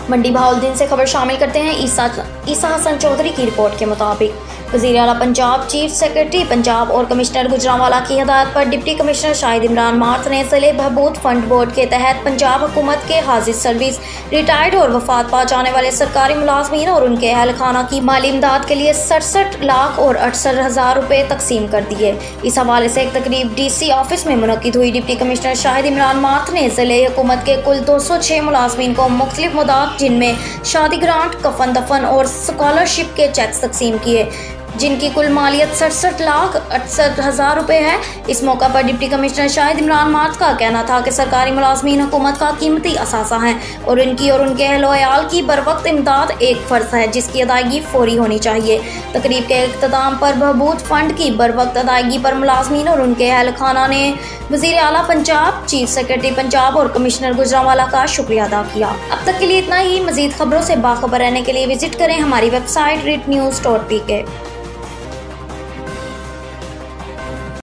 मंडी बहाउद्दीन से खबर शामिल करते हैं। ईसा हसन चौधरी की रिपोर्ट के मुताबिक वज़ीर आला पंजाब, चीफ सेक्रेटरी पंजाब और कमिश्नर गुजरांवाला की हिदायत पर deputy commissioner Shahid Imran math ने ज़िले बहबूद फंड बोर्ड के तहत पंजाब हुकूमत के हाजिर सर्विस, रिटायर्ड और वफात पा जाने वाले सरकारी मुलाजमीन और उनके अहल खाना की माली इमदाद के लिए 67 लाख और 68,000 रुपये तकसीम कर दिए। इस हवाले से एक तकरीब DC ऑफिस में मुनक्किद हुई। Deputy commissioner Shahid Imran math ने ज़िले हुकूमत के कुल 206 मुलाजमीन को मुख्तलिफ मुदात जिनमें शादी ग्रांट, कफन दफन और स्कॉलरशिप के चेक्स तकसीम किए, जिनकी कुल मालियत 67 लाख 68,000 रुपये है। इस मौका पर deputy commissioner Shahid Imran math का कहना था कि सरकारी मुलाजमीन हुकूमत का कीमती असासा हैं और इनकी और उनके अहल-ओ-अयाल की बरवक्त इमदाद एक फ़र्ज है जिसकी अदायगी फौरी होनी चाहिए। तकरीब के इख्तिताम पर बहबूद फंड की बरवक्त अदायगी पर मुलाजमीन और उनके अहल खाना ने वज़ीर आला पंजाब, चीफ सेक्रेटरी पंजाब और कमिश्नर गुजरांवाला का शुक्रिया अदा किया। अब तक के लिए इतना ही। मज़ीद खबरों से बाखबर रहने के लिए विजिट करें हमारी वेबसाइट readnews.pk।